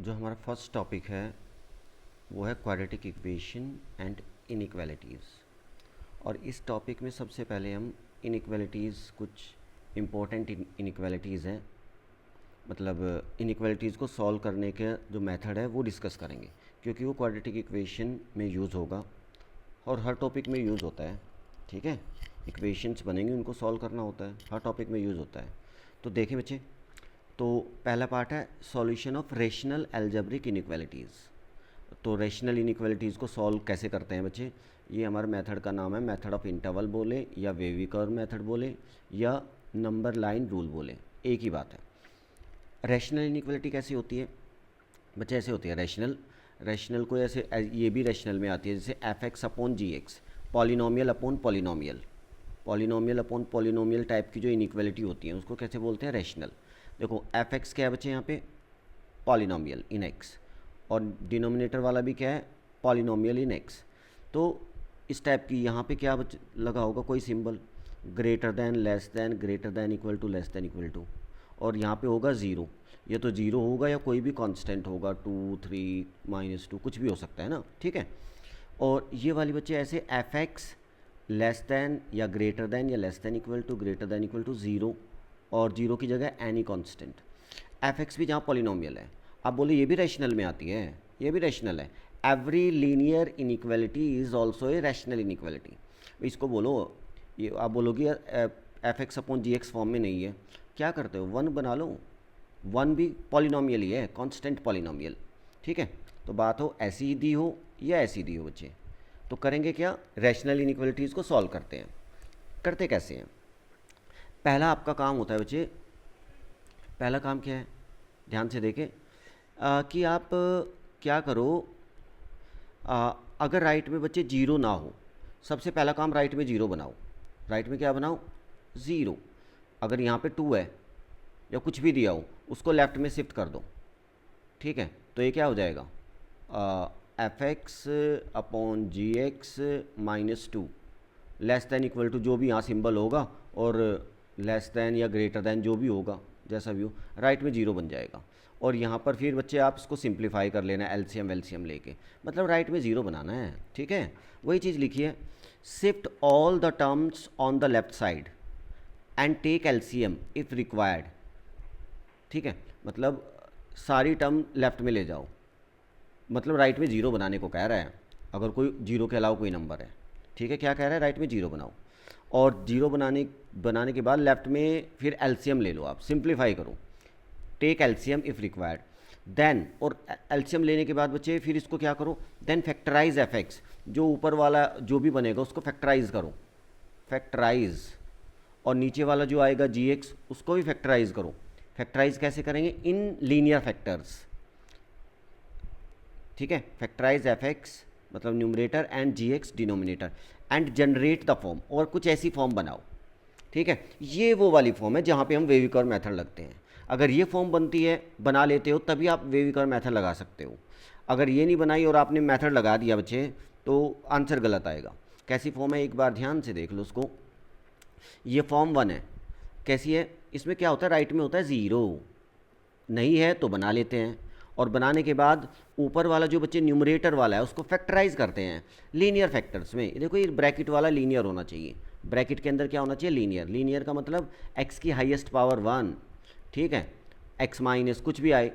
जो हमारा first topic है वो है क्वाड्रेटिक इक्वेशन एंड इनइक्वालिटीज़। और इस टॉपिक में सबसे पहले हम इनइक्वालिटीज़, कुछ इम्पोर्टेंट इनइक्वालिटीज़ हैं, मतलब इनइक्वालिटीज़ को सॉल्व करने के जो मेथड है वो डिस्कस करेंगे, क्योंकि वो क्वाड्रेटिक इक्वेशन में यूज़ होगा और हर टॉपिक में यूज़ होता है। ठीक है, इक्वेशंस बनेंगे, उनको सॉल्व करना होता है, हर टॉपिक में यूज़ होता है। तो देखें बच्चे, तो पहला पार्ट है solution of rational algebraic inequalities. तो रेशनल इनइक्वालिटीज़ को सॉल्व कैसे करते हैं बच्चे, ये हमारे मेथड का नाम है, मेथड ऑफ इंटरवल बोले या वेवी कर्व मेथड बोले या नंबर लाइन रूल बोले, एक ही बात है। रेशनल इनइक्वालिटी कैसी होती है बच्चे? ऐसे होती है रेशनल को ऐसे, ये भी रेशनल में आती है, जैसे F X upon G X, polynomial upon polynomial, polynomial upon polynomial type की जो इनइक्वालिटी होती है उसको कैसे बोलते हैं? रेशनल। देखो एफ एक्स क्या है बच्चे यहाँ पे? पॉलिनोमियल इन एक्स, और डिनोमिनेटर वाला भी क्या है? पॉलिनोमियल इन एक्स। तो इस टाइप की यहाँ पे क्या लगा होगा? कोई symbol, greater than, less than, greater than, equal to, less than, equal to, और यहाँ पे होगा ज़ीरो। ये तो ज़ीरो होगा या कोई भी कांस्टेंट होगा, 2, 3, -2, कुछ भी हो सकता है ना। ठीक है, और ये वाली बच्चे ऐसे एफ एक्स लेस दैन या ग्रेटर दैन या less than equal to, greater than equal to zero, और जीरो की जगह एनी कांस्टेंट। एफ एक्स भी जहाँ पॉलिनोमियल है, आप बोले ये भी रैशनल में आती है, ये भी रैशनल है। Every linear inequality is also a rational inequality. इसको बोलो, ये आप बोलोगे F X upon G x form में नहीं है, क्या करते हो? वन बना लो, वन भी पॉलिनोमियल ही है, कांस्टेंट पॉलिनोमियल। ठीक है, तो बात हो ऐसी दी हो या ऐसी दी हो बच्चे, तो करेंगे क्या? रैशनल इनइक्वालिटीज़ को सॉल्व करते हैं। करते कैसे हैं? पहला आपका काम होता है बच्चे, पहला काम क्या है? ध्यान से देखें कि आप क्या करो। अगर राइट में बच्चे जीरो ना हो, सबसे पहला काम राइट में जीरो बनाओ। राइट में क्या बनाओ? ज़ीरो। अगर यहाँ पे टू है या कुछ भी दिया हो, उसको लेफ्ट में शिफ्ट कर दो। ठीक है, तो ये क्या हो जाएगा? F X upon G X -2 less than equal to जो भी यहाँ सिंबल होगा, और लेस दैन या ग्रेटर दैन जो भी होगा, जैसा भी हो, राइट में जीरो बन जाएगा। और यहाँ पर फिर बच्चे आप इसको सिंप्लीफाई कर लेना, एलसीएम वेलसीएम लेके, मतलब राइट में ज़ीरो बनाना है। ठीक है, वही चीज़ लिखी है, shift all the terms on the left side and take LCM if required. ठीक है, मतलब सारी टर्म लेफ्ट में ले जाओ, मतलब राइट में जीरो बनाने को कह रहा है, अगर कोई जीरो के अलावा कोई नंबर है। ठीक है, क्या कह रहा है? राइट में जीरो बनाओ, और जीरो बनाने के बाद लेफ्ट में फिर एलसीएम ले लो, आप सिंप्लीफाई करो, take LCM if required. Then, और एलसीएम लेने के बाद बच्चे फिर इसको क्या करो? देन फैक्टराइज एफ एक्स, जो ऊपर वाला जो भी बनेगा उसको फैक्टराइज करो, फैक्टराइज, और नीचे वाला जो आएगा जी एक्स उसको भी फैक्टराइज करो। फैक्टराइज कैसे करेंगे? In linear factors. ठीक है, फैक्टराइज एफ एक्स मतलब numerator and G X denominator, and generate the form, और कुछ ऐसी फॉर्म बनाओ। ठीक है, ये वो वाली फॉर्म है जहाँ पे हम वेविकर मेथड लगते हैं। अगर ये फॉर्म बनती है, बना लेते हो, तभी आप वेविकर मेथड लगा सकते हो। अगर ये नहीं बनाई और आपने मेथड लगा दिया बच्चे, तो आंसर गलत आएगा। कैसी फॉर्म है एक बार ध्यान से देख लो उसको। ये फॉर्म 1 है, कैसी है? इसमें क्या होता है? राइट में होता है ज़ीरो, नहीं है तो बना लेते हैं, और बनाने के बाद ऊपर वाला जो बच्चे न्यूमरेटर वाला है उसको फैक्टराइज करते हैं लीनियर फैक्टर्स में। देखो ये ब्रैकेट वाला लीनियर होना चाहिए, ब्रैकेट के अंदर क्या होना चाहिए? लीनियर। लीनियर का मतलब x की हाईएस्ट पावर 1। ठीक है, x माइनस कुछ भी आए,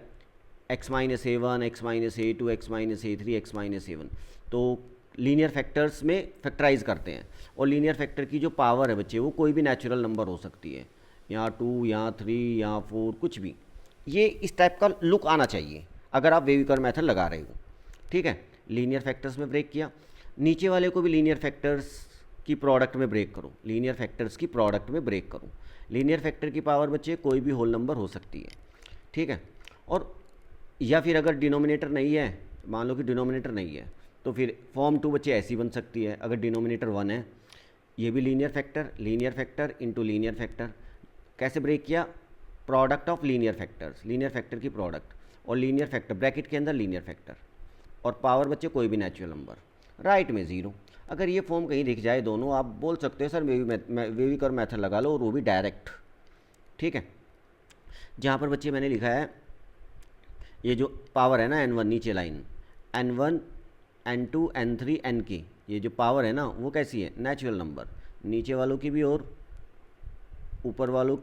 x minus A1, x minus A2, x minus A3, x minus A1, तो लीनियर फैक्टर्स में फैक्टराइज करते हैं। और लीनियर फैक्टर की जो पावर है बच्चे, वो कोई भी नेचुरल नंबर हो सकती है, यहाँ 2, यहाँ 3, यहाँ 4, कुछ भी। ये इस टाइप का लुक आना चाहिए अगर आप वेविकर मेथड लगा रहे हो। ठीक है, लीनियर फैक्टर्स में ब्रेक किया, नीचे वाले को भी लीनियर फैक्टर्स की प्रोडक्ट में ब्रेक करो, लीनियर फैक्टर्स की प्रोडक्ट में ब्रेक करो। लीनियर फैक्टर की पावर बच्चे कोई भी होल नंबर हो सकती है। ठीक है, और या फिर अगर डिनोमिनेटर नहीं है, मान लो कि डिनोमिनेटर नहीं है, तो फिर फॉर्म 2 बच्चे ऐसी बन सकती है। अगर डिनोमिनेटर 1 है, ये भी linear factor into linear factor. कैसे ब्रेक किया? Product of linear factors, linear factor की प्रोडक्ट, और लीनियर फैक्टर ब्रैकेट के अंदर लीनियर फैक्टर, और पावर बच्चे कोई भी नेचुरल नंबर, राइट में ज़ीरो। अगर ये फॉर्म कहीं दिख जाए दोनों, आप बोल सकते हो सर वेविकर मेथड लगा लो, और वो भी डायरेक्ट। ठीक है, जहाँ पर बच्चे मैंने लिखा है ये जो पावर है ना n1 नीचे line, n1 n2 n3 nk, ये जो पावर है ना वो कैसी है, नेचुरल नंबर, नीचे वालों की भी और ऊपर वालों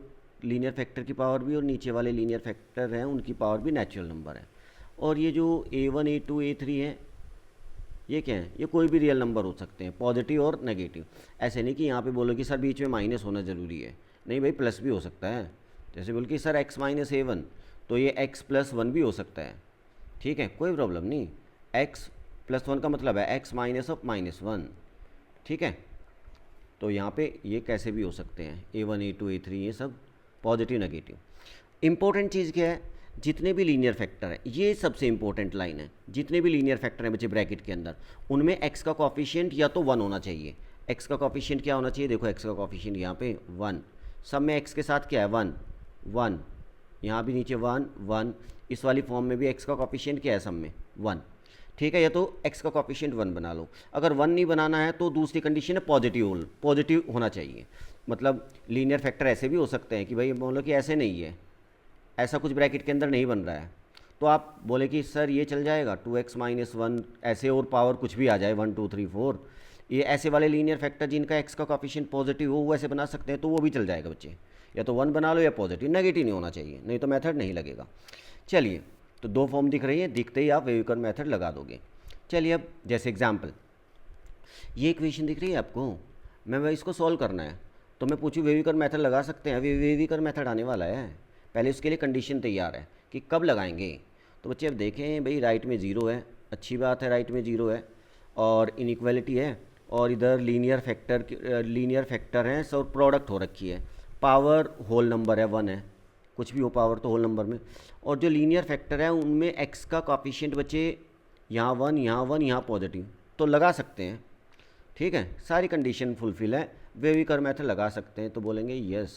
लीनियर फैक्टर की पावर भी और नीचे वाले लीनियर फैक्टर हैं उनकी पावर भी नेचुरल नंबर है। और ये जो a1 a2 a3 है ये क्या है, ये कोई भी रियल नंबर हो सकते हैं, पॉजिटिव और नेगेटिव। ऐसे नहीं कि यहाँ पे बोलो कि सर बीच में माइनस होना ज़रूरी है, नहीं भाई प्लस भी हो सकता है। जैसे बोल कि सर x माइनस a1 तो ये x प्लस 1 भी हो सकता है, ठीक है, कोई प्रॉब्लम नहीं। x प्लस 1 का मतलब है x माइनस ऑफ माइनस 1, ठीक है। तो यहाँ पे ये कैसे भी हो सकते हैं, a1 a2 a3 ये सब पॉजिटिव नेगेटिव। इंपॉर्टेंट चीज़ क्या है, जितने भी लीनियर फैक्टर है, ये सबसे इंपॉर्टेंट लाइन है, जितने भी लीनियर फैक्टर हैं बच्चे ब्रैकेट के अंदर उनमें x का कोफिशिएंट या तो 1 होना चाहिए। x का कोफिशिएंट क्या होना चाहिए, देखो x का कोफिशिएंट यहाँ पे 1, सब में x के साथ क्या है 1 1, यहाँ भी नीचे 1 1, इस वाली फॉर्म में भी x का कोफिशिएंट क्या है सब में 1, ठीक है। या तो x का कोफिशिएंट 1 बना लो, अगर 1 नहीं बनाना है तो दूसरी कंडीशन है पॉजिटिव होना चाहिए। मतलब लीनियर फैक्टर ऐसे भी हो सकते हैं कि भाई बोलो कि ऐसे नहीं है, ऐसा कुछ ब्रैकेट के अंदर नहीं बन रहा है, तो आप बोले कि सर ये चल जाएगा 2x माइनस 1 ऐसे और पावर कुछ भी आ जाए 1 2 3 4, ये ऐसे वाले लीनियर फैक्टर जिनका x का कोफिशिएंट पॉजिटिव हो वो ऐसे बना सकते हैं, तो वो भी चल जाएगा बच्चे। या तो 1 बना लो या पॉजिटिव, नेगेटिव नहीं होना चाहिए, नहीं तो मेथड नहीं लगेगा। चलिए, तो दो फॉर्म दिख रही है, दिखते ही आप वेविकर मेथड लगा दोगे। चलिए अब जैसे एग्जाम्पल, ये इक्वेशन दिख रही है आपको, मैं इसको सॉल्व करना है, तो मैं पूछूँ वेविकर मेथड लगा सकते हैं, वेविकर मेथड आने वाला है, पहले उसके लिए कंडीशन तैयार है कि कब लगाएंगे। तो बच्चे अब देखें भाई, राइट में ज़ीरो है, अच्छी बात है, राइट में ज़ीरो है और इनइक्वालिटी है, और इधर लीनियर फैक्टर हैं, सब प्रोडक्ट हो रखी है, पावर होल नंबर है 1 है, कुछ भी हो पावर तो होल नंबर में, और जो लीनियर फैक्टर है उनमें x का कोफिशिएंट बच्चे यहाँ 1 यहाँ 1 यहाँ पॉजिटिव, तो लगा सकते हैं, ठीक है, सारी कंडीशन फुलफिल है, वेविकर मेथड लगा सकते हैं। तो बोलेंगे यस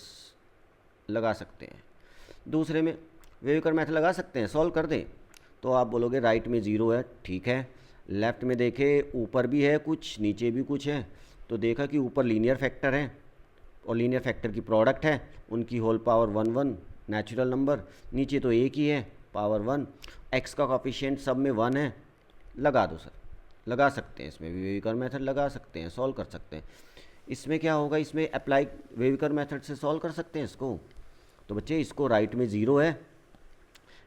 लगा सकते हैं। दूसरे में वेविकर मेथड लगा सकते हैं, सॉल्व कर दें, तो आप बोलोगे राइट में ज़ीरो है, ठीक है, लेफ़्ट में देखे ऊपर भी है कुछ नीचे भी कुछ है, तो देखा कि ऊपर लीनियर फैक्टर है और लीनियर फैक्टर की प्रोडक्ट है, उनकी होल पावर 1 1 नेचुरल नंबर, नीचे तो एक ही है पावर 1, x का कोफिशिएंट सब में 1 है, लगा दो सर, लगा सकते हैं, इसमें भी वेविकर मेथड लगा सकते हैं, सॉल्व कर सकते हैं। इसमें क्या होगा, इसमें अप्लाई वेविकर मेथड से सॉल्व कर सकते हैं इसको। तो बच्चे इसको राइट में ज़ीरो है,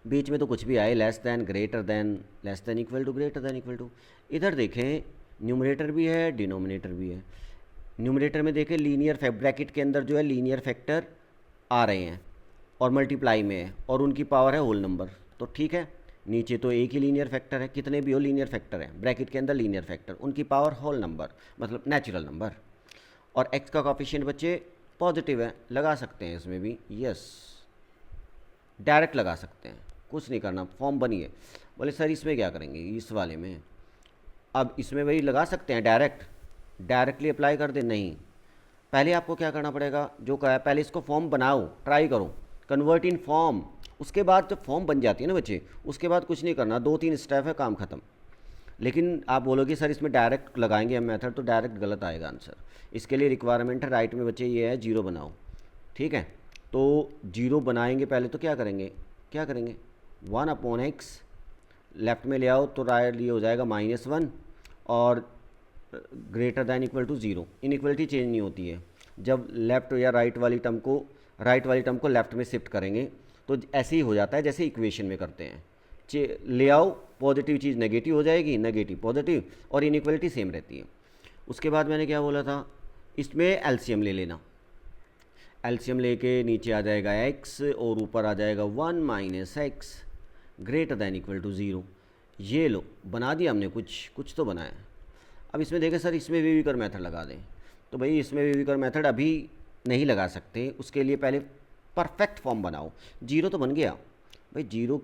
बीच में तो कुछ भी आए, less than greater than, less than equal to greater than equal to. इधर देखें न्यूमरेटर भी है डिनोमिनेटर भी है, न्यूमरेटर में देखें लीनियर ब्रैकेट के अंदर जो है लीनियर फैक्टर आ रहे हैं और मल्टीप्लाई में है और उनकी पावर है होल नंबर, तो ठीक है। नीचे तो एक ही लीनियर फैक्टर है, कितने भी हो लीनियर फैक्टर है ब्रैकेट के अंदर लीनियर फैक्टर, उनकी पावर होल नंबर मतलब नेचुरल नंबर, और x का कोफिशिएंट बच्चे पॉजिटिव है, लगा सकते हैं इसमें भी, यस डायरेक्ट लगा सकते हैं, कुछ नहीं करना, फॉर्म बनिए। बोले सर इसमें क्या करेंगे, इस वाले में, अब इसमें वही लगा सकते हैं डायरेक्टली अप्लाई कर दे, नहीं, पहले आपको क्या करना पड़ेगा, जो कहा है पहले इसको फॉर्म बनाओ, ट्राई करो, कन्वर्ट इन फॉर्म, उसके बाद जब फॉर्म बन जाती है ना बच्चे, उसके बाद कुछ नहीं करना, 2-3 स्टेप है, काम खत्म। लेकिन आप बोलोगे सर इसमें डायरेक्ट लगाएंगे हम मेथड, तो डायरेक्ट गलत आएगा आंसर, इसके लिए रिक्वायरमेंट है राइट में बच्चे ये है ज़ीरो बनाओ, ठीक है। तो ज़ीरो बनाएंगे पहले, तो क्या करेंगे 1/x, लेफ़्ट में ले आओ तो राइट ये हो जाएगा -1 और greater than equal to 0, inequality change नहीं होती है, जब लेफ़्ट या राइट वाली टर्म को लेफ़्ट में शिफ्ट करेंगे तो ऐसे ही हो जाता है जैसे इक्वेशन में करते हैं, ले आओ पॉजिटिव चीज़ नेगेटिव हो जाएगी, नेगेटिव पॉजिटिव, और इनइक्वलिटी सेम रहती है। उसके बाद मैंने क्या बोला था, इसमें एलसीएम ले लेना, एलसीएम लेके नीचे आ जाएगा x और ऊपर आ जाएगा 1 - x greater than equal to 0, ये लो बना दिया हमने, कुछ तो बनाया। अब इसमें देखें सर इसमें वेविकर मेथड लगा दें, तो भाई इसमें वेविकर मेथड अभी नहीं लगा सकते, उसके लिए पहले परफेक्ट फॉर्म बनाओ। 0 तो बन गया भाई, 0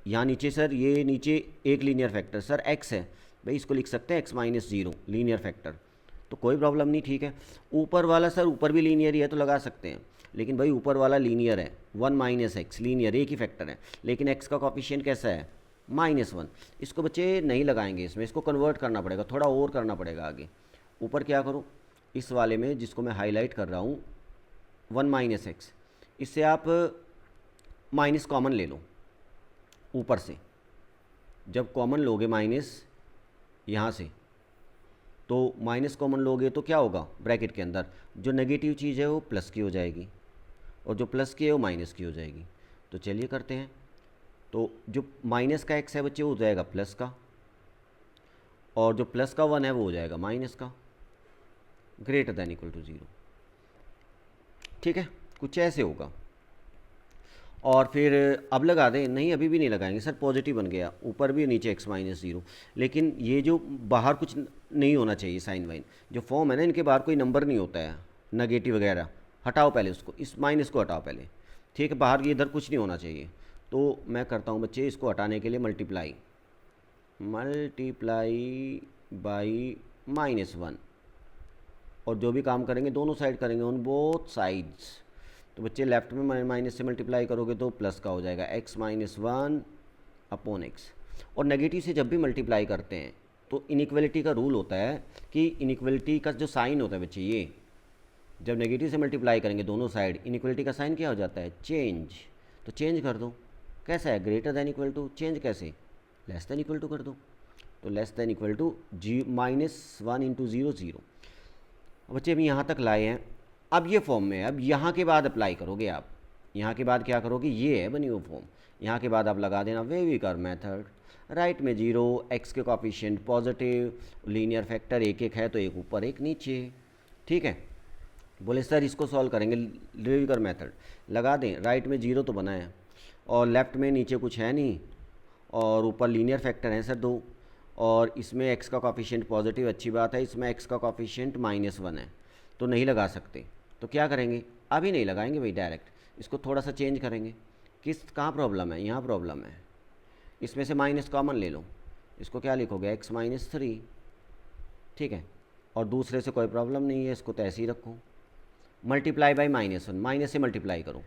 यहाँ नीचे सर, ये नीचे एक लीनियर फैक्टर सर x है, भाई इसको लिख सकते हैं x - 0 लीनियर फैक्टर, तो कोई प्रॉब्लम नहीं, ठीक है। ऊपर वाला सर ऊपर भी लीनियर ही है तो लगा सकते हैं, लेकिन भाई ऊपर वाला लीनियर है 1 - x लीनियर एक ही फैक्टर है, लेकिन x का कोफिशिएंट कैसा है -1, इसको बच्चे नहीं लगाएंगे इसमें, इसको कन्वर्ट करना पड़ेगा, थोड़ा और करना पड़ेगा आगे। ऊपर क्या करो, इस वाले में जिसको मैं हाईलाइट कर रहा हूँ 1 - x, इससे आप माइनस कॉमन ले लो ऊपर से, जब कॉमन लोगे माइनस यहाँ से, तो माइनस कॉमन लोगे तो क्या होगा, ब्रैकेट के अंदर जो नेगेटिव चीज़ है वो प्लस की हो जाएगी और जो प्लस की है वो माइनस की हो जाएगी। तो चलिए करते हैं। तो जो माइनस का एक्स है बच्चे वो हो जाएगा प्लस का, और जो प्लस का 1 है वो हो जाएगा माइनस का, ग्रेटर दैन इक्वल टू 0। ठीक है, कुछ ऐसे होगा। और फिर अब लगा दें, नहीं अभी भी नहीं लगाएंगे सर, पॉजिटिव बन गया, ऊपर भी नीचे x माइनस 0, लेकिन ये जो बाहर कुछ नहीं होना चाहिए, साइन वाइन जो फॉर्म है ना, इनके बाहर कोई नंबर नहीं होता है, नेगेटिव वगैरह, हटाओ पहले उसको, इस माइनस को हटाओ पहले। ठीक है, बाहर ये इधर कुछ नहीं होना चाहिए। तो मैं करता हूँ बच्चे, इसको हटाने के लिए मल्टीप्लाई बाई -1, और जो भी काम करेंगे दोनों साइड करेंगे, ऑन बोथ साइड्स। तो बच्चे लेफ्ट में माइनस से मल्टीप्लाई करोगे तो प्लस का हो जाएगा x माइनस 1 अपॉन x। और नेगेटिव से जब भी मल्टीप्लाई करते हैं तो इनइक्वलिटी का रूल होता है कि इनइक्वलिटी का जो साइन होता है बच्चे, ये जब नेगेटिव से मल्टीप्लाई करेंगे दोनों साइड, इनइक्वलिटी का साइन क्या हो जाता है, चेंज। तो चेंज कर दो, कैसा है, greater than equal to, change कैसे, लेस दैन इक्वल टू कर दो। तो less than equal to -1 into 0 0। बच्चे अभी यहाँ तक लाए हैं, अब ये फॉर्म में है। अब यहाँ के बाद अप्लाई करोगे आप, यहाँ के बाद क्या करोगे, ये है बनी हुई फॉर्म, यहाँ के बाद आप लगा देना वेविकर मेथड। राइट में 0, x के कोफिशिएंट पॉजिटिव, लीनियर फैक्टर एक एक है तो एक ऊपर एक नीचे। ठीक है, बोले सर इसको सॉल्व करेंगे, वेविकर मेथड लगा दें। राइट में 0 तो बना है और लेफ्ट में नीचे कुछ है नहीं, और ऊपर लीनियर फैक्टर हैं सर 2, और इसमें x का कोफिशिएंट पॉजिटिव, अच्छी बात है, इसमें x का कोफिशिएंट -1 है तो नहीं लगा सकते। तो क्या करेंगे, अभी नहीं लगाएंगे भाई, डायरेक्ट इसको थोड़ा सा चेंज करेंगे। कहाँ प्रॉब्लम है, यहाँ प्रॉब्लम है, इसमें से माइनस कॉमन ले लो, इसको क्या लिखोगे, x माइनस 3। ठीक है, और दूसरे से कोई प्रॉब्लम नहीं है, इसको तो ऐसे ही रखो। मल्टीप्लाई बाई -1, माइनस से मल्टीप्लाई करो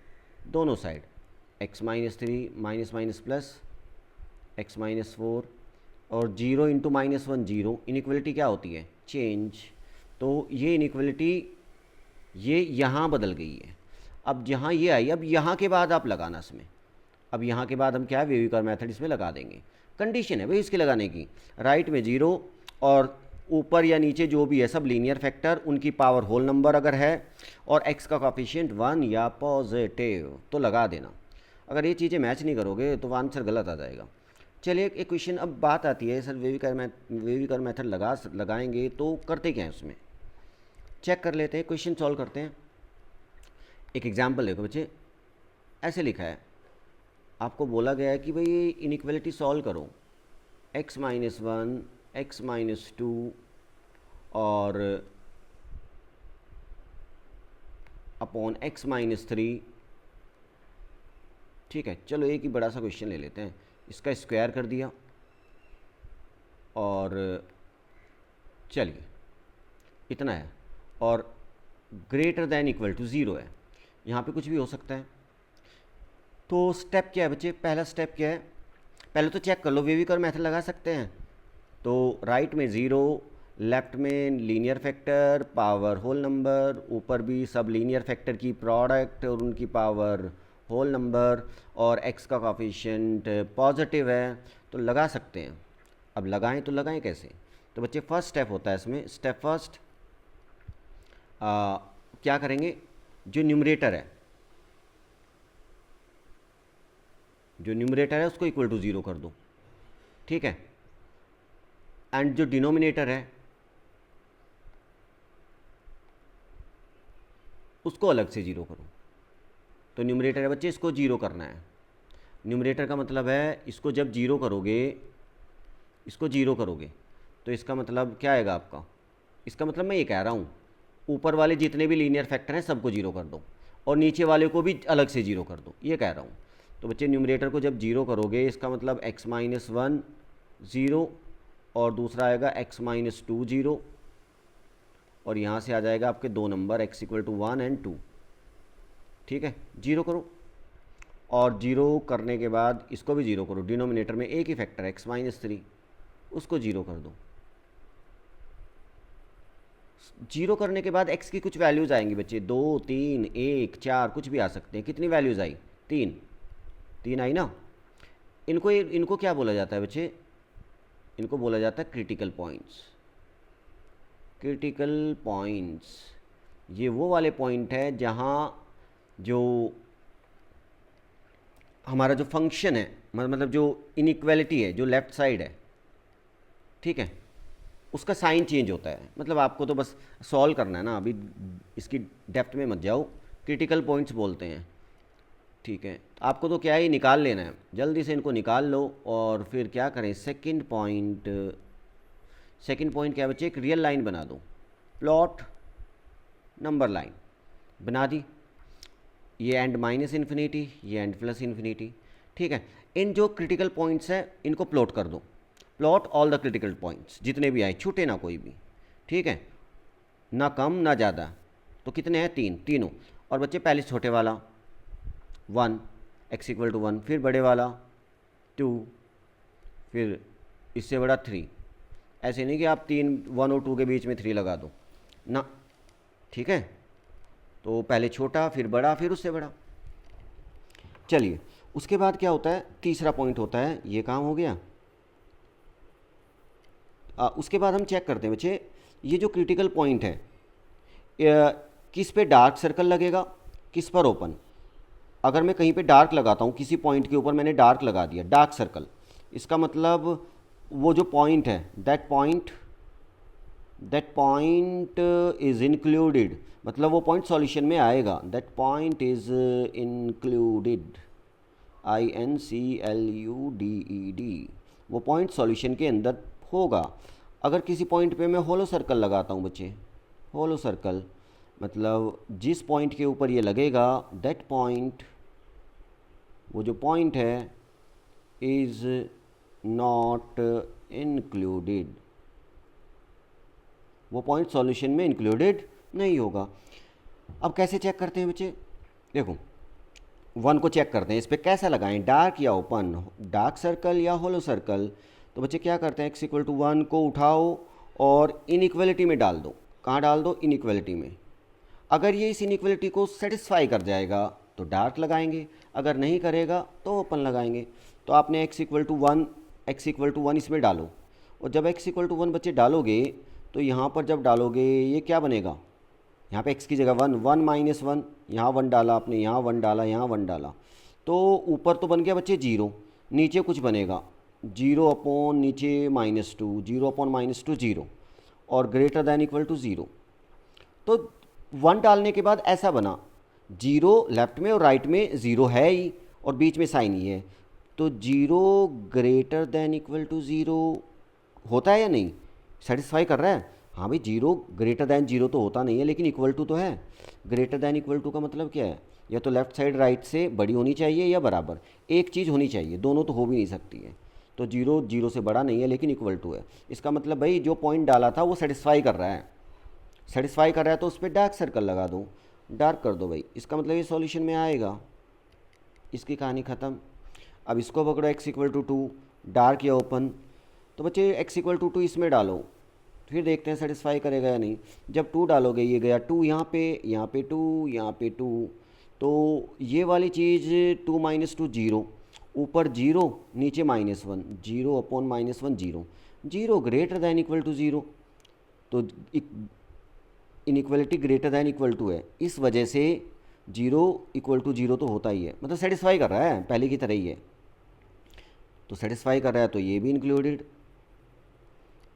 दोनों side, x minus 3 minus minus plus x minus 4, और 0 इंटू -1 0। इनइक्वलिटी क्या होती है, चेंज। तो ये इनइक्वलिटी ये यहाँ बदल गई है, अब जहाँ ये आई, अब यहाँ के बाद आप लगाना इसमें, अब यहाँ के बाद हम क्या है, वेविकर मेथड इसमें लगा देंगे। कंडीशन है भाई इसके लगाने की, राइट में 0 और ऊपर या नीचे जो भी है सब लीनियर फैक्टर, उनकी पावर होल नंबर अगर है, और x का कोफिशिएंट 1 या पॉजिटिव तो लगा देना। अगर ये चीज़ें मैच नहीं करोगे तो आंसर गलत आ जाएगा। चलिए एक क्वेश्चन, अब बात आती है सर वेविकर मेथड लगाएंगे तो करते क्या है उसमें, चेक कर लेते हैं, क्वेश्चन सॉल्व करते हैं। एक एग्जांपल देखो बच्चे, ऐसे लिखा है, आपको बोला गया है कि भाई इनइक्वलिटी सॉल्व करो, x माइनस 1, x माइनस 2 और अपॉन x माइनस 3। ठीक है, चलो एक ही बड़ा सा क्वेश्चन ले लेते हैं, इसका स्क्वायर कर दिया, और चलिए इतना है, और ग्रेटर दैन इक्वल टू 0 है, यहाँ पे कुछ भी हो सकता है। तो स्टेप क्या है बच्चे, पहला स्टेप क्या है, पहले तो चेक कर लो वेविकर मेथड लगा सकते हैं। तो राइट में 0, लेफ्ट में linear factor, power whole number, ऊपर भी सब लीनियर फैक्टर की प्रोडक्ट और उनकी पावर होल नंबर, और x का कोफिशिएंट पॉजिटिव है तो लगा सकते हैं। अब लगाएं तो लगाएं कैसे, तो बच्चे फर्स्ट स्टेप होता है इसमें, स्टेप फर्स्ट क्या करेंगे, जो न्यूमरेटर है उसको इक्वल टू 0 कर दो। ठीक है, एंड जो डिनोमिनेटर है उसको अलग से 0 करो। तो न्यूमरेटर है बच्चे, इसको 0 करना है। न्यूमरेटर का मतलब है इसको जब 0 करोगे तो इसका मतलब क्या आएगा आपका, इसका मतलब मैं ये कह रहा हूँ ऊपर वाले जितने भी लीनियर फैक्टर हैं सबको 0 कर दो, और नीचे वाले को भी अलग से 0 कर दो, ये कह रहा हूँ। तो बच्चे न्यूमरेटर को जब 0 करोगे इसका मतलब x माइनस 1 0, और दूसरा आएगा x माइनस 2 0, और यहाँ से आ जाएगा आपके दो number x equal to 1 and 2। ठीक है, 0 करो, और 0 करने के बाद इसको भी 0 करो, डिनोमिनेटर में एक ही फैक्टर x माइनस 3, उसको 0 कर दो। 0 करने के बाद x की कुछ वैल्यूज़ आएंगी बच्चे, 2 3 1 4 कुछ भी आ सकते हैं। कितनी वैल्यूज़ आई, 3 आई ना। इनको क्या बोला जाता है बच्चे, इनको बोला जाता है क्रिटिकल पॉइंट्स। क्रिटिकल पॉइंट्स ये वो वाले पॉइंट है जहाँ जो हमारा जो फंक्शन है, मतलब जो इनइक्वालिटी है, जो लेफ़्ट साइड है, ठीक है, उसका साइन चेंज होता है। मतलब आपको तो बस सॉल्व करना है ना, अभी इसकी डेप्थ में मत जाओ। क्रिटिकल पॉइंट्स बोलते हैं, ठीक है। आपको तो क्या ही निकाल लेना है, जल्दी से इनको निकाल लो। और फिर क्या करें, सेकंड पॉइंट क्या बच्चे, एक रियल लाइन बना दो, प्लॉट नंबर लाइन बना दी। ये एंड माइनस इन्फिनिटी, ये एंड प्लस इन्फिनिटी, ठीक है। इन जो क्रिटिकल पॉइंट्स हैं इनको प्लॉट कर दो। Plot all the critical points, जितने भी आए, छूटे ना कोई भी, ठीक है, ना कम ना ज़्यादा। तो कितने हैं, तीनों। और बच्चे पहले छोटे वाला 1, x इक्वल टू 1, फिर बड़े वाला 2, फिर इससे बड़ा 3। ऐसे नहीं कि आप 1 और 2 के बीच में 3 लगा दो ना, ठीक है। तो पहले छोटा, फिर बड़ा, फिर उससे बड़ा। चलिए, उसके बाद क्या होता है, तीसरा पॉइंट होता है, ये काम हो गया। उसके बाद हम चेक करते हैं बच्चे, ये जो क्रिटिकल पॉइंट है किस पे डार्क सर्कल लगेगा, किस पर ओपन। अगर मैं कहीं पे डार्क लगाता हूँ, किसी पॉइंट के ऊपर मैंने डार्क लगा दिया, डार्क सर्कल, इसका मतलब वो जो पॉइंट है, दैट पॉइंट इज़ इंक्लूडेड, मतलब वो पॉइंट सॉल्यूशन में आएगा। That point is included, INCLUDED, वो पॉइंट सॉल्यूशन के अंदर होगा। अगर किसी पॉइंट पे मैं होलो सर्कल लगाता हूँ बच्चे, होलो सर्कल मतलब जिस पॉइंट के ऊपर ये लगेगा, दैट पॉइंट, वो जो पॉइंट है, इज़ नॉट इंक्लूडेड, वो पॉइंट सॉल्यूशन में इंक्लूडेड नहीं होगा। अब कैसे चेक करते हैं बच्चे, देखो 1 को चेक करते हैं, इस पर कैसा लगाएं, डार्क या ओपन, डार्क सर्कल या होलो सर्कल। तो बच्चे क्या करते हैं, x इक्वल टू 1 को उठाओ और इनइक्वलिटी में डाल दो। कहाँ डाल दो, इनइक्वलिटी में। अगर ये इस इनइक्वलिटी को सेटिस्फाई कर जाएगा तो डार्क लगाएंगे, अगर नहीं करेगा तो ओपन लगाएंगे। तो आपने x इक्वल टू 1 इसमें डालो, और जब x इक्वल टू 1 बच्चे डालोगे तो यहाँ पर जब डालोगे ये क्या बनेगा, यहाँ पे x की जगह 1, 1 माइनस 1, यहाँ 1 डाला आपने, यहाँ 1 डाला, यहाँ 1 डाला, तो ऊपर तो बन गया बच्चे 0, नीचे कुछ बनेगा 0 अपॉन नीचे -2, 0 अपॉन -2 0, और ग्रेटर दैन इक्वल टू 0। तो 1 डालने के बाद ऐसा बना, 0 लेफ्ट में और राइट में 0 है ही, और बीच में साइन ही है, तो 0 ग्रेटर दैन इक्वल टू 0 होता है या नहीं, सेटिस्फाई कर रहा है। हाँ भाई, 0 ग्रेटर दैन 0 तो होता नहीं है, लेकिन इक्वल टू तो है। ग्रेटर दैन इक्वल टू का मतलब क्या है, या तो लेफ्ट साइड राइट से बड़ी होनी चाहिए या बराबर, एक चीज़ होनी चाहिए, दोनों तो हो भी नहीं सकती है। तो 0 0 से बड़ा नहीं है लेकिन इक्वल टू है, इसका मतलब भाई जो पॉइंट डाला था वो सेटिस्फाई कर रहा है। सेटिस्फाई कर रहा है तो उस पर डार्क सर्कल लगा दो, डार्क कर दो भाई, इसका मतलब ये सॉल्यूशन में आएगा। इसकी कहानी ख़त्म। अब इसको पकड़ो, x इक्वल टू 2, डार्क या ओपन। तो बच्चे x इक्वल टू 2 इसमें डालो, फिर देखते हैं सेटिस्फाई करेगा या नहीं। जब 2 डालोगे, ये गया 2 यहाँ पे, यहाँ पे 2, यहाँ पे 2, तो ये वाली चीज़ 2 माइनस 2 0, ऊपर 0 नीचे -1, 0 upon -1 0, 0 greater than equal to 0। तो inequality greater than equal to है, इस वजह से 0 इक्वल टू 0 तो होता ही है, मतलब सेटिस्फाई कर रहा है, पहले की तरह ही है। तो सेटिस्फाई कर रहा है तो ये भी इंक्लूडेड।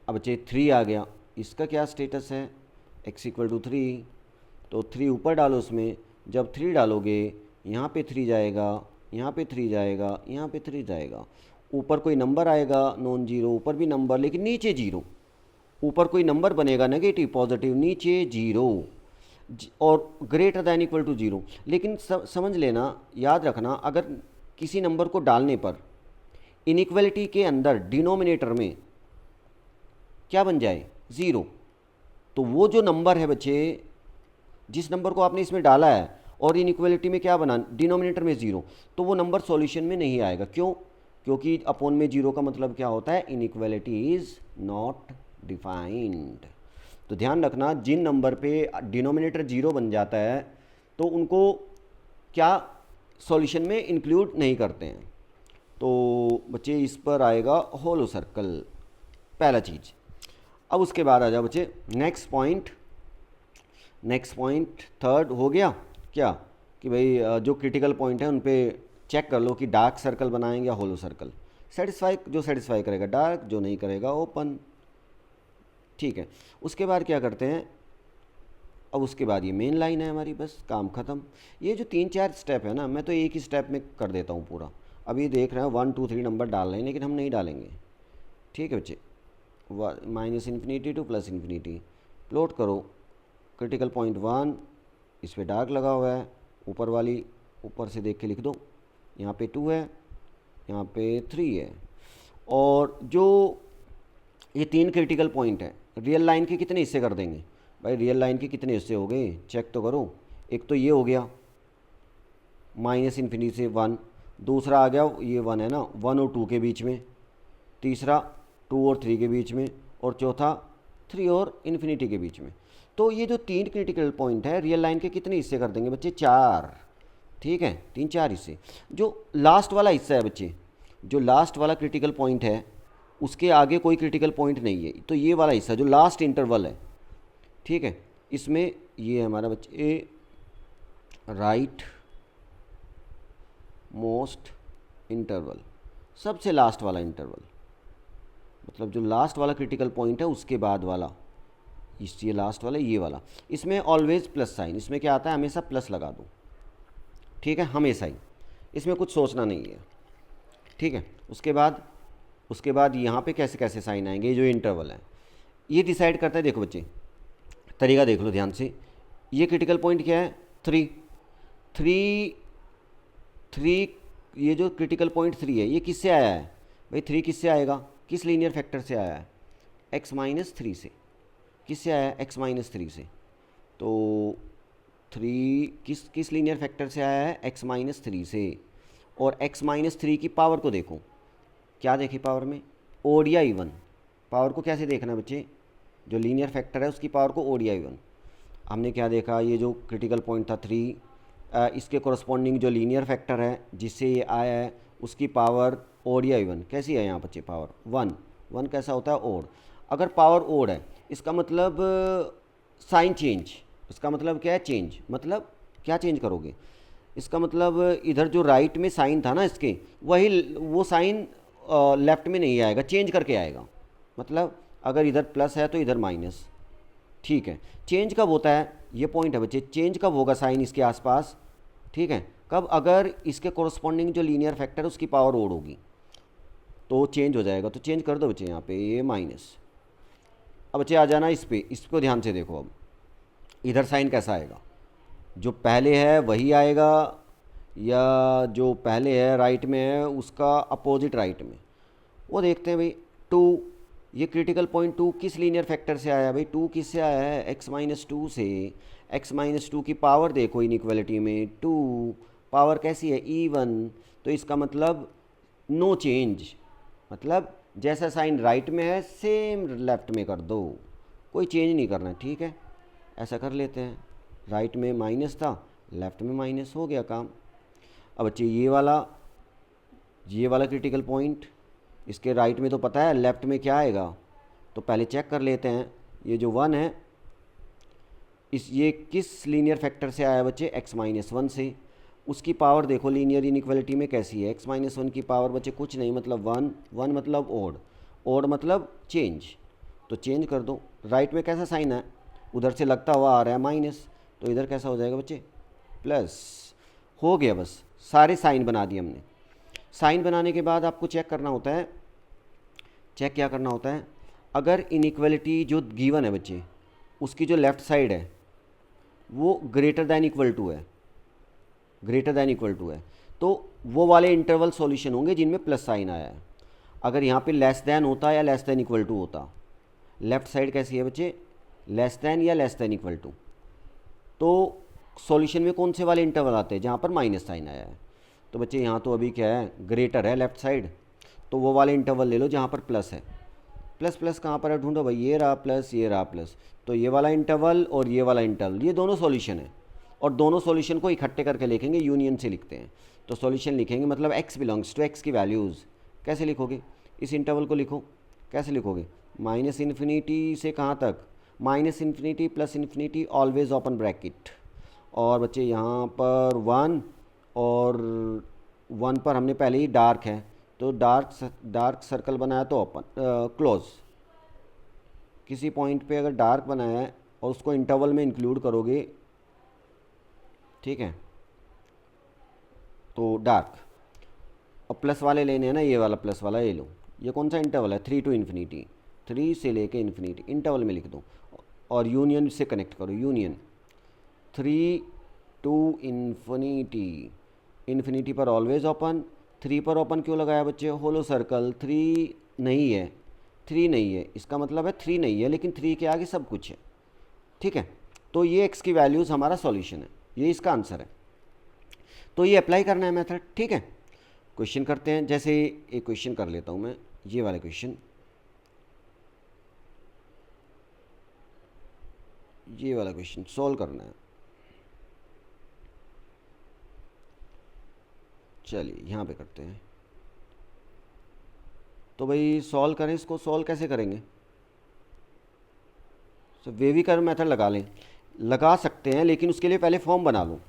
अब बच्चे 3 आ गया, इसका क्या स्टेटस है, x इक्वल टू 3, तो 3 ऊपर डालो उसमें। जब 3 डालोगे, यहाँ पे 3 जाएगा, यहाँ पे 3 जाएगा, यहाँ पे 3 जाएगा, ऊपर कोई नंबर आएगा नॉन जीरो, ऊपर भी नंबर लेकिन नीचे 0, ऊपर कोई नंबर बनेगा नेगेटिव पॉजिटिव, नीचे 0, और ग्रेटर दैन इक्वल टू 0। लेकिन समझ लेना, याद रखना, अगर किसी नंबर को डालने पर इनइक्वलिटी के अंदर डिनोमिनेटर में क्या बन जाए, 0, तो वो जो नंबर है बच्चे, जिस नंबर को आपने इसमें डाला है और इनइक्वलिटी में क्या बना, डिनोमिनेटर में 0, तो वो नंबर सॉल्यूशन में नहीं आएगा। क्यों, क्योंकि अपॉन में 0 का मतलब क्या होता है, इनइक्वलिटी इज़ नॉट डिफाइंड। तो ध्यान रखना, जिन नंबर पे डिनोमिनेटर 0 बन जाता है तो उनको क्या सॉल्यूशन में इंक्लूड नहीं करते हैं। तो बच्चे इस पर आएगा होलो सर्कल, पहला चीज़। अब उसके बाद आ जाओ बच्चे नेक्स्ट पॉइंट थर्ड हो गया क्या कि भाई जो क्रिटिकल पॉइंट है उन पे चेक कर लो कि डार्क सर्कल बनाएंगे या होलो सर्कल। सेटिस्फाई करेगा डार्क, जो नहीं करेगा ओपन। ठीक है, उसके बाद क्या करते हैं, अब उसके बाद ये मेन लाइन है हमारी, बस काम ख़त्म। ये जो 3-4 स्टेप है ना, मैं तो एक ही स्टेप में कर देता हूँ पूरा। अभी देख रहे हैं 1 2 3 नंबर डाल रहे हैं, लेकिन हम नहीं डालेंगे। ठीक है बच्चे, -∞ टू +∞ प्लॉट करो। क्रिटिकल पॉइंट 1 इस पर डार्क लगा हुआ है, ऊपर से देख के लिख दो। यहाँ पे 2 है, यहाँ पे 3 है। और जो ये 3 क्रिटिकल पॉइंट है, रियल लाइन के कितने हिस्से कर देंगे भाई? रियल लाइन के कितने हिस्से हो गए, चेक तो करो। एक तो ये हो गया -∞ से 1, दूसरा आ गया ये 1 है ना, 1 और 2 के बीच में, तीसरा 2 और 3 के बीच में, और चौथा 3 और इन्फिनिटी के बीच में। तो ये जो 3 क्रिटिकल पॉइंट है रियल लाइन के कितने हिस्से कर देंगे बच्चे? 4। ठीक है, 3-4 हिस्से। जो लास्ट वाला हिस्सा है बच्चे, जो लास्ट वाला क्रिटिकल पॉइंट है, उसके आगे कोई क्रिटिकल पॉइंट नहीं है, तो ये वाला हिस्सा जो लास्ट इंटरवल है, ठीक है, इसमें ये हमारा बच्चे राइट मोस्ट इंटरवल, सबसे लास्ट वाला इंटरवल, मतलब जो लास्ट वाला क्रिटिकल पॉइंट है उसके बाद वाला, ये लास्ट वाला, ये वाला, इसमें ऑलवेज प्लस साइन। इसमें क्या आता है, हमेशा प्लस लगा दो। ठीक है, हमेशा ही, इसमें कुछ सोचना नहीं है। ठीक है, उसके बाद यहाँ पे कैसे कैसे साइन आएंगे, ये जो इंटरवल है ये डिसाइड करता है। देखो बच्चे, तरीका देख लो ध्यान से। ये क्रिटिकल पॉइंट क्या है? 3। ये जो क्रिटिकल पॉइंट 3 है, ये किससे आया है भाई? 3 किससे आएगा, किस लीनियर फैक्टर से आया है? x-3 से। किससे आया है? x-3 से। तो 3 किस लीनियर फैक्टर से आया है? x-3 से। और x-3 की पावर को देखो, क्या देखे पावर में? ओड या इवन। पावर को कैसे देखना बच्चे? जो लीनियर फैक्टर है उसकी पावर को ओड या इवन। हमने क्या देखा, ये जो क्रिटिकल पॉइंट था 3, इसके कोरस्पॉन्डिंग जो लीनियर फैक्टर है जिससे ये आया है उसकी पावर ओड या इवन कैसी है? यहाँ बच्चे पावर 1 कैसा होता है? ओड। अगर पावर ओड है, इसका मतलब साइन चेंज। इसका मतलब क्या है? चेंज। मतलब क्या चेंज करोगे? इसका मतलब इधर जो राइट में साइन था ना इसके, वो साइन लेफ्ट में नहीं आएगा, चेंज करके आएगा। मतलब अगर इधर प्लस है तो इधर माइनस। ठीक है, चेंज कब होता है? ये पॉइंट है बच्चे, चेंज कब होगा साइन इसके आसपास? ठीक है, कब? अगर इसके कोरस्पॉन्डिंग जो लीनियर फैक्टर है उसकी पावर ओड होगी तो चेंज हो जाएगा। तो चेंज कर दो बच्चे यहाँ पे, ये माइनस। अब बच्चे आ जाना इस पे, इसको ध्यान से देखो। अब इधर साइन कैसा आएगा? जो पहले है वही आएगा, या जो पहले है राइट में है उसका अपोजिट राइट में? वो देखते हैं भाई। 2, ये क्रिटिकल पॉइंट 2 किस लीनियर फैक्टर से आया भाई? 2 किससे आया है? x-2 से। x-2 की पावर देखो इनइक्वालिटी में, 2 पावर कैसी है? इवन। तो इसका मतलब नो चेंज, मतलब जैसा साइन राइट में है सेम लेफ्ट में कर दो, कोई चेंज नहीं करना। ठीक है, ऐसा कर लेते हैं। राइट में माइनस था, लेफ्ट में माइनस, हो गया काम। अब बच्चे ये वाला क्रिटिकल पॉइंट, इसके राइट में तो पता है, लेफ्ट में क्या आएगा? तो पहले चेक कर लेते हैं। ये जो 1 है, ये किस लीनियर फैक्टर से आया बच्चे? x-1 से। उसकी पावर देखो लीनियर इनइक्वालिटी में कैसी है? x-1 की पावर बच्चे कुछ नहीं, मतलब 1 मतलब ओड मतलब चेंज। तो चेंज कर दो। राइट में कैसा साइन है? उधर से लगता हुआ आ रहा है माइनस, तो इधर कैसा हो जाएगा बच्चे? प्लस। हो गया, बस सारे साइन बना दिए हमने। साइन बनाने के बाद आपको चेक करना होता है। चेक क्या करना होता है? अगर इनइक्वालिटी जो गिवन है बच्चे, उसकी जो लेफ़्ट साइड है वो ग्रेटर दैन इक्वल टू है, तो वो वाले इंटरवल सॉल्यूशन होंगे जिनमें प्लस साइन आया है। अगर यहाँ पे लेस दैन होता या लेस दैन इक्वल टू होता, लेफ़्ट साइड कैसी है बच्चे? लेस दैन या लेस दैन इक्वल टू। तो सॉल्यूशन में कौन से वाले इंटरवल आते हैं? जहाँ पर माइनस साइन आया है। तो बच्चे यहाँ तो अभी क्या है? ग्रेटर है लेफ़्ट साइड, तो वो वाले इंटरवल ले लो जहाँ पर प्लस है। प्लस कहाँ पर है? ढूंढो भाई, ये रहा प्लस, ये रहा प्लस। तो ये वाला इंटरवल और ये वाला इंटरवल, ये दोनों सॉल्यूशन है, और दोनों सॉल्यूशन को इकट्ठे करके लिखेंगे, यूनियन से लिखते हैं। तो सॉल्यूशन लिखेंगे मतलब x बिलोंग्स टू x की वैल्यूज़ कैसे लिखोगे? इस इंटरवल को लिखो, कैसे लिखोगे? माइनस इन्फिनिटी से कहाँ तक, minus infinity plus infinity always open bracket. और बच्चे यहाँ पर 1 और 1 पर हमने पहले ही डार्क है तो डार्क सर्कल बनाया तो ओपन क्लोज। किसी पॉइंट पे अगर डार्क बनाया है और उसको इंटरवल में इंक्लूड करोगे, ठीक है, तो डार्क। और प्लस वाले लेने हैं ना, ये वाला प्लस वाला ये लो। ये कौन सा इंटरवल है, 3 टू इन्फिनिटी, 3 से लेके इन्फिनिटी, इंटरवल में लिख दो और यूनियन से कनेक्ट करो, यूनियन 3 टू इन्फिनिटी। इन्फिनिटी पर ऑलवेज ओपन, 3 पर ओपन क्यों लगाया बच्चे, होलो सर्कल। 3 नहीं है, 3 नहीं है, इसका मतलब है 3 नहीं है, लेकिन 3 के आगे सब कुछ है, ठीक है। तो ये x की वैल्यूज़ हमारा सॉल्यूशन है, ये इसका आंसर है। तो ये अप्लाई करना है मेथड, ठीक है। क्वेश्चन करते हैं, जैसे एक क्वेश्चन कर लेता हूँ मैं, ये वाला क्वेश्चन, ये वाला क्वेश्चन सॉल्व करना है। चलिए यहाँ पे करते हैं। तो भाई सॉल्व करें, इसको सॉल्व कैसे करेंगे, तो वेवी कर्व मेथड लगा लें, लगा सकते हैं, लेकिन उसके लिए पहले फॉर्म बना लो।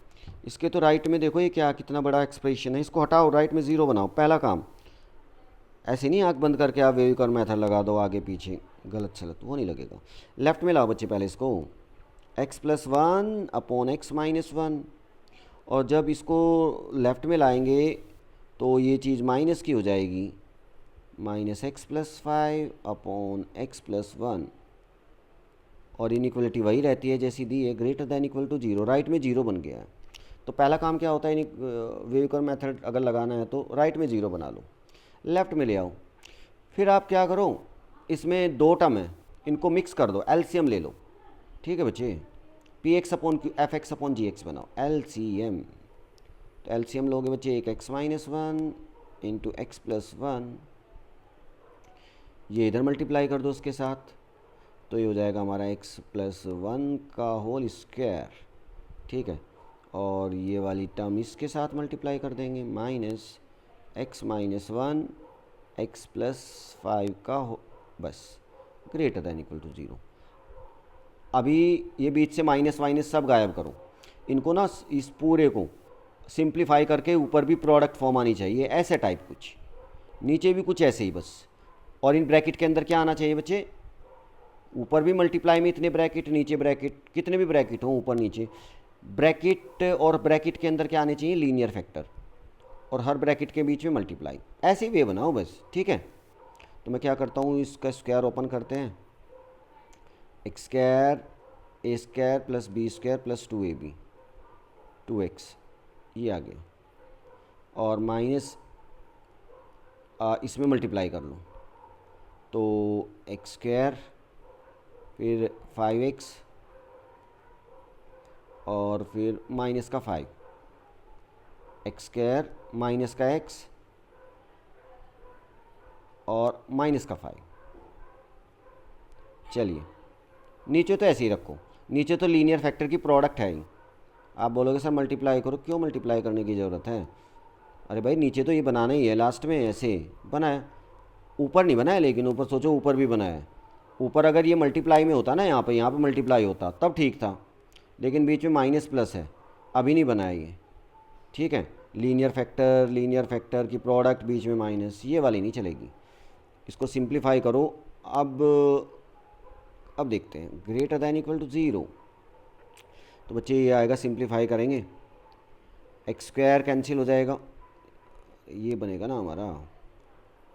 इसके तो राइट में देखो ये क्या कितना बड़ा एक्सप्रेशन है, इसको हटाओ, राइट में 0 बनाओ, पहला काम। ऐसे नहीं आंख बंद करके आप वेवी कर्व मेथड लगा दो आगे पीछे, गलत सलत वो नहीं लगेगा। लेफ्ट में लाओ बच्चे पहले इसको, x+1 अपॉन x-1, और जब इसको लेफ़्ट में लाएंगे तो ये चीज़ माइनस की हो जाएगी, -x+5 अपॉन x+1, और इनइक्वलिटी वही रहती है जैसी दी है, greater than equal to 0, right में 0 बन गया है। तो पहला काम क्या होता है, वेव कर्व मेथड अगर लगाना है तो राइट में 0 बना लो, लेफ़्ट में ले आओ। फिर आप क्या करो, इसमें 2 टर्म है, इनको मिक्स कर दो, एलसीएम ले लो, ठीक है बच्चे। px upon fx upon gx बनाओ, एलसीएम। तो एलसीएम लोगे बच्चे, एक x-1 इंटू x+1, ये इधर मल्टीप्लाई कर दो उसके साथ, तो ये हो जाएगा हमारा x+1 का होल स्क्वायर, ठीक है। और ये वाली टर्म इसके साथ मल्टीप्लाई कर देंगे, -x-1 x+5 का हो, बस ग्रेटर दैन इक्वल टू 0। अभी ये बीच से माइनस माइनस सब गायब करो, इनको ना इस पूरे को सिंप्लीफाई करके ऊपर भी प्रोडक्ट फॉर्म आनी चाहिए, ऐसे टाइप कुछ, नीचे भी कुछ ऐसे ही बस। और इन ब्रैकेट के अंदर क्या आना चाहिए बच्चे, ऊपर भी मल्टीप्लाई में इतने ब्रैकेट, नीचे ब्रैकेट, कितने भी ब्रैकेट हो ऊपर नीचे ब्रैकेट, और ब्रैकेट के अंदर क्या आने चाहिए, लीनियर फैक्टर, और हर ब्रैकेट के बीच में मल्टीप्लाई, ऐसे ही वे बनाओ बस, ठीक है। तो मैं क्या करता हूँ, इसका स्क्वायर ओपन करते हैं, x² a² plus b² plus 2ab 2x, ये आ गया, और माइनस इसमें मल्टीप्लाई कर लो, तो x² फिर 5x और फिर माइनस का 5, x² माइनस का x और माइनस का 5। चलिए नीचे तो ऐसे ही रखो, नीचे तो लीनियर फैक्टर की प्रोडक्ट है ही। आप बोलोगे सर मल्टीप्लाई करो, क्यों मल्टीप्लाई करने की ज़रूरत है, अरे भाई नीचे तो ये बनाना ही है, लास्ट में ऐसे बनाया, ऊपर नहीं बनाया, लेकिन ऊपर सोचो ऊपर भी बनाया है। ऊपर अगर ये मल्टीप्लाई में होता ना, यहाँ पे मल्टीप्लाई होता तब ठीक था, लेकिन बीच में माइनस प्लस है, अभी नहीं बनाया ये, ठीक है। लीनियर फैक्टर की प्रोडक्ट बीच में माइनस, ये वाली नहीं चलेगी, इसको सिंप्लीफाई करो। अब देखते हैं, ग्रेटर दैन इक्वल टू 0, तो बच्चे ये आएगा, सिंप्लीफाई करेंगे, x² कैंसिल हो जाएगा, ये बनेगा ना हमारा,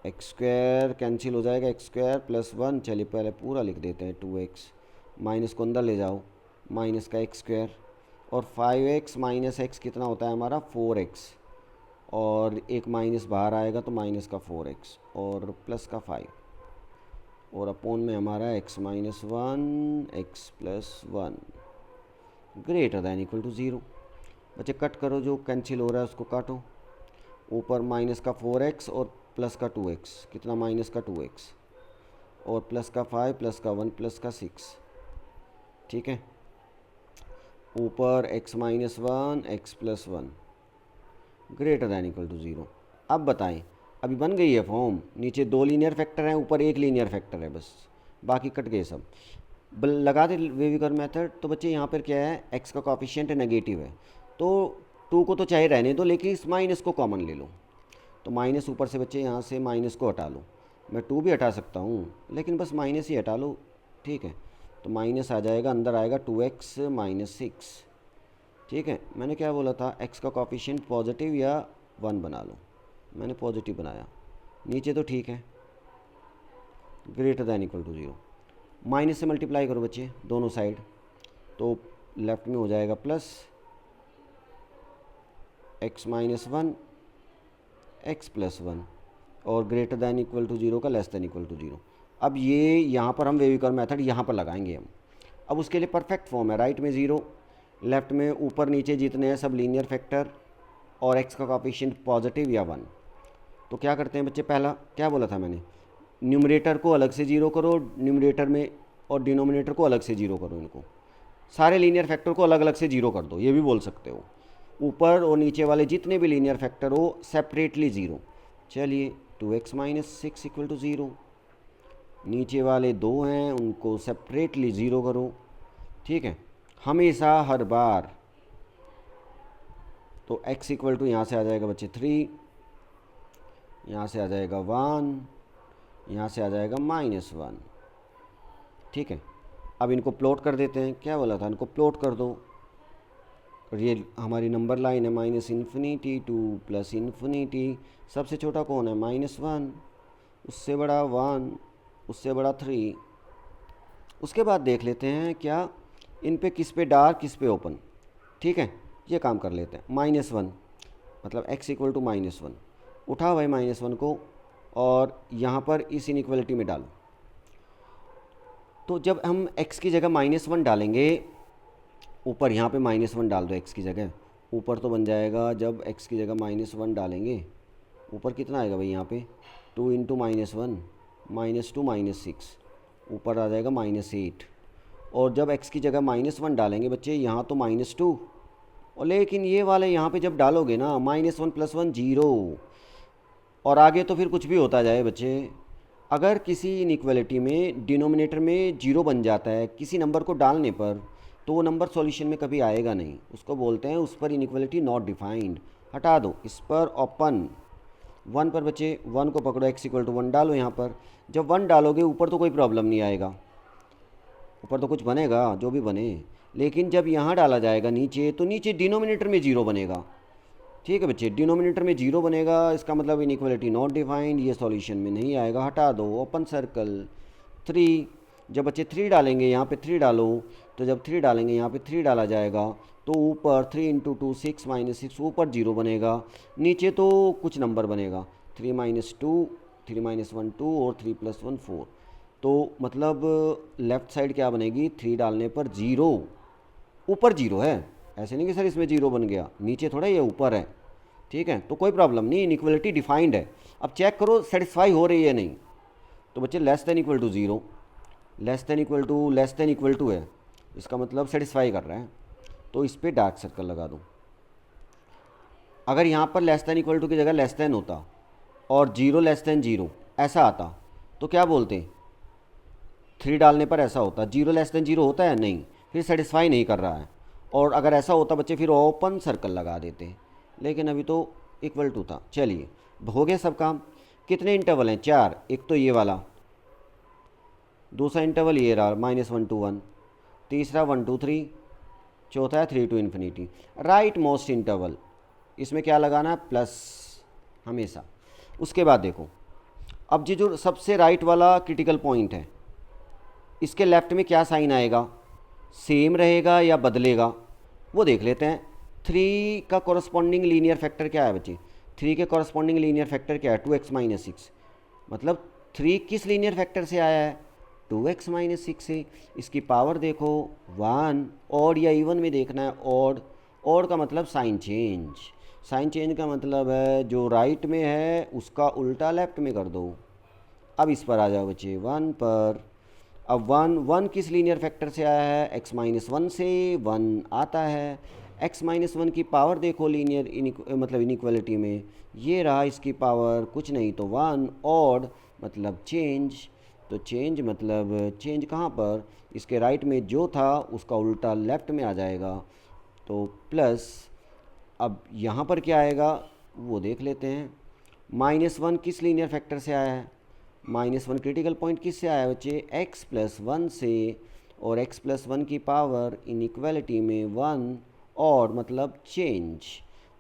x² कैंसिल हो जाएगा, x² प्लस 1, चलिए पहले पूरा लिख देते हैं, 2x, माइनस को अंदर ले जाओ, माइनस का x², और 5x माइनस x कितना होता है हमारा, 4x, और एक माइनस बाहर आएगा तो माइनस का 4x और प्लस का 5, और अपोन में हमारा x-1 x+1 greater than equal to 0। बच्चे कट करो, जो कैंसिल हो रहा है उसको काटो, ऊपर माइनस का 4x और प्लस का 2x, कितना माइनस का 2x, और प्लस का 5 प्लस का 1 प्लस का 6, ठीक है। ऊपर x-1 x+1 greater than equal to 0। अब बताएं, अभी बन गई है फॉर्म, नीचे 2 लीनियर फैक्टर हैं, ऊपर 1 लीनियर फैक्टर है, बस बाकी कट गए सब। लगा दे वेविकर मेथड, तो बच्चे यहाँ पर क्या है, x का कॉफिशिएंट नेगेटिव है, तो 2 को तो चाहे रहने दो, लेकिन इस माइनस को कॉमन ले लो। तो माइनस ऊपर से बच्चे यहाँ से माइनस को हटा लो, मैं 2 भी हटा सकता हूँ, लेकिन बस माइनस ही हटा लो, ठीक है। तो माइनस आ जाएगा, अंदर आएगा 2x माइनस 6, ठीक है। मैंने क्या बोला था, x का कॉफिशिएंट पॉजिटिव या 1 बना लो, मैंने पॉजिटिव बनाया। नीचे तो ठीक है, greater than equal to 0। Minus से मल्टीप्लाई करो बच्चे दोनों साइड, तो लेफ्ट में हो जाएगा plus x minus 1 x plus 1, और ग्रेटर दैन इक्वल टू 0 का लेस दैन इक्वल टू 0। अब ये यहाँ पर हम वेविकर मेथड यहाँ पर लगाएंगे हम। अब उसके लिए परफेक्ट फॉर्म है, राइट में 0, लेफ्ट में ऊपर नीचे जितने हैं सब लीनियर फैक्टर, और x का कॉफिशिएंट पॉजिटिव या 1। तो क्या करते हैं बच्चे, पहला क्या बोला था मैंने, न्यूमरेटर को अलग से 0 करो, न्यूमरेटर में, और डिनोमिनेटर को अलग से 0 करो। इनको सारे लीनियर फैक्टर को अलग अलग से 0 कर दो, ये भी बोल सकते हो। ऊपर और नीचे वाले जितने भी लीनियर फैक्टर हो सेपरेटली 0। चलिए 2x माइनस 6 इक्वल टू 0, नीचे वाले 2 हैं उनको सेपरेटली 0 करो, ठीक है, हमेशा हर बार। तो x इक्वल टू यहाँ से आ जाएगा बच्चे 3, यहाँ से आ जाएगा 1, यहाँ से आ जाएगा -1, ठीक है। अब इनको प्लॉट कर देते हैं, क्या बोला था, इनको प्लॉट कर दो। ये हमारी नंबर लाइन है -∞ टू +∞, सबसे छोटा कौन है, -1, उससे बड़ा 1, उससे बड़ा 3। उसके बाद देख लेते हैं क्या इन पे किस पे डार्क किस पे ओपन, ठीक है। ये काम कर लेते हैं, -1 मतलब x इक्वल टू -1, उठाओ भाई -1 को, और यहाँ पर इस इनइक्वालिटी में डालो। तो जब हम x की जगह -1 डालेंगे, ऊपर यहाँ पे -1 डाल दो x की जगह, ऊपर तो बन जाएगा, जब x की जगह -1 डालेंगे ऊपर कितना आएगा भाई, यहाँ पे 2 इंटू -1 -2 -6, ऊपर आ जाएगा -8। और जब x की जगह -1 डालेंगे बच्चे, यहाँ तो -2, और लेकिन ये वाले यहाँ पे जब डालोगे ना, -1 + 1 0, और आगे तो फिर कुछ भी होता जाए बच्चे। अगर किसी इनइक्वालिटी में डिनोमिनेटर में 0 बन जाता है किसी नंबर को डालने पर, तो वो नंबर सॉल्यूशन में कभी आएगा नहीं, उसको बोलते हैं उस पर इनइक्वालिटी नॉट डिफाइंड। हटा दो, इस पर ओपन 1 पर बच्चे 1 को पकड़ो, x इक्वल टू 1 डालो यहाँ पर। जब 1 डालोगे ऊपर तो कोई प्रॉब्लम नहीं आएगा, ऊपर तो कुछ बनेगा जो भी बने, लेकिन जब यहाँ डाला जाएगा नीचे, तो नीचे डिनोमिनेटर में 0 बनेगा, ठीक है बच्चे, डिनोमिनेटर में 0 बनेगा, इसका मतलब इनइक्वालिटी नॉट डिफाइंड, ये सॉल्यूशन में नहीं आएगा। हटा दो, ओपन सर्कल 3। जब बच्चे 3 डालेंगे यहाँ पे 3 डालो, तो जब 3 डालेंगे यहाँ पे 3 डाला जाएगा, तो ऊपर 3 इंटू 2 6 -6, ऊपर 0 बनेगा, नीचे तो कुछ नंबर बनेगा, 3 - 2 3 - 1 2 और 3 + 1 4। तो मतलब लेफ़्ट साइड क्या बनेगी, 3 डालने पर 0, ऊपर 0 है, ऐसे नहीं कि सर इसमें 0 बन गया, नीचे थोड़ा ये ऊपर है, ठीक है। तो कोई प्रॉब्लम नहीं, इनइक्वालिटी डिफाइंड है। अब चेक करो सेटिस्फाई हो रही है नहीं, तो बच्चे less than equal to 0, less than equal to है, इसका मतलब सेटिस्फाई कर रहा है, तो इस पर डार्क सर्कल लगा दो। अगर यहाँ पर लेस दैन इक्वल टू की जगह लेस दैन होता और 0 लेस दैन 0 ऐसा आता, तो क्या बोलते, 3 डालने पर ऐसा होता, 0 लेस दैन 0 होता है नहीं, फिर सेटिस्फाई नहीं कर रहा है। और अगर ऐसा होता बच्चे फिर ओपन सर्कल लगा देते, लेकिन अभी तो इक्वल टू था। चलिए हो गया सब काम। कितने इंटरवल हैं, 4, एक तो ये वाला, दूसरा इंटरवल ये रहा -1 to 1, तीसरा 1 to 3, चौथा है 3 to ∞। राइट मोस्ट इंटरवल, इसमें क्या लगाना है, प्लस हमेशा। उसके बाद देखो, अब ये जो सबसे राइट वाला क्रिटिकल पॉइंट है, इसके लेफ्ट में क्या साइन आएगा, सेम रहेगा या बदलेगा, वो देख लेते हैं। 3 का कॉरस्पॉन्डिंग लीनियर फैक्टर क्या है बच्चे, 3 के कॉरस्पॉन्डिंग लीनियर फैक्टर क्या है, 2x - 6, मतलब 3 किस लीनियर फैक्टर से आया है, 2x - 6 से। इसकी पावर देखो 1, ऑड या इवन में देखना है, ऑड, ऑड का मतलब साइन चेंज, साइन चेंज का मतलब है जो राइट में है उसका उल्टा लेफ्ट में कर दो। अब इस पर आ जाओ बच्चे 1 पर। अब 1 किस लीनियर फैक्टर से आया है, x - 1 से 1 आता है। x - 1 की पावर देखो लीनियर मतलब इनइक्वालिटी में, ये रहा इसकी पावर, कुछ नहीं तो 1, ऑड मतलब चेंज, तो चेंज मतलब चेंज कहाँ पर, इसके राइट में जो था उसका उल्टा लेफ़्ट में आ जाएगा। तो प्लस, अब यहाँ पर क्या आएगा वो देख लेते हैं। -1 किस लीनियर फैक्टर से आया है, -1 क्रिटिकल पॉइंट किस से आया है बच्चे, x+1 से। और x+1 की पावर इनइक्वालिटी में 1 और मतलब चेंज,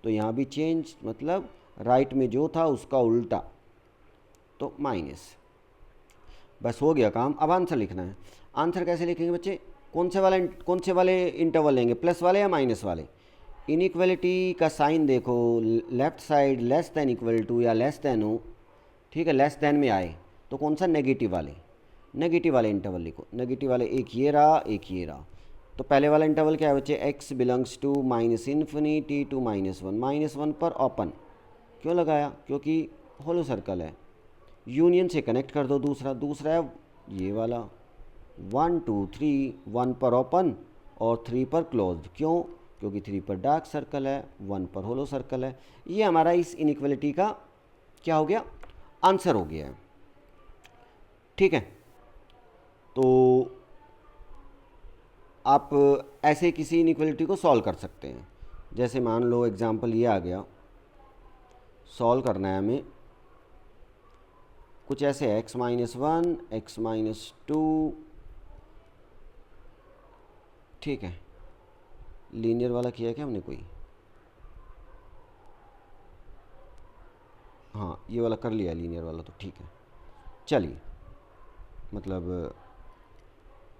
तो यहाँ भी चेंज मतलब राइट में जो था उसका उल्टा, तो माइनस। बस हो गया काम। अब आंसर लिखना है। आंसर कैसे लिखेंगे बच्चे, कौन से वाले इंटरवल लेंगे, प्लस वाले या माइनस वाले। इनइक्वालिटी का साइन देखो, left side less than equal to या लेस देन हो, ठीक है, लेस देन में आए तो कौन सा, नेगेटिव वाले इंटरवल लिखो। नेगेटिव वाले एक ये रहा, एक ये रहा। तो पहले वाला इंटरवल क्या है बच्चे, x बिलोंग्स टू -∞ टू -1, -1 पर ओपन क्यों लगाया, क्योंकि होलो सर्कल है। यूनियन से कनेक्ट कर दो, दूसरा है ये वाला 1 2 3, 1 पर ओपन और 3 पर क्लोज्ड। क्यों, क्योंकि 3 पर डार्क सर्कल है, 1 पर होलो सर्कल है। ये हमारा इस इनइक्वालिटी का क्या हो गया, आंसर हो गया है। ठीक है, तो आप ऐसे किसी इनइक्वालिटी को सॉल्व कर सकते हैं। जैसे मान लो एग्जांपल ये आ गया, सॉल्व करना है हमें कुछ ऐसे, x-1 x-2, ठीक है। लीनियर वाला किया क्या हमने कोई, हाँ ये वाला कर लिया लीनियर वाला, तो ठीक है। चलिए, मतलब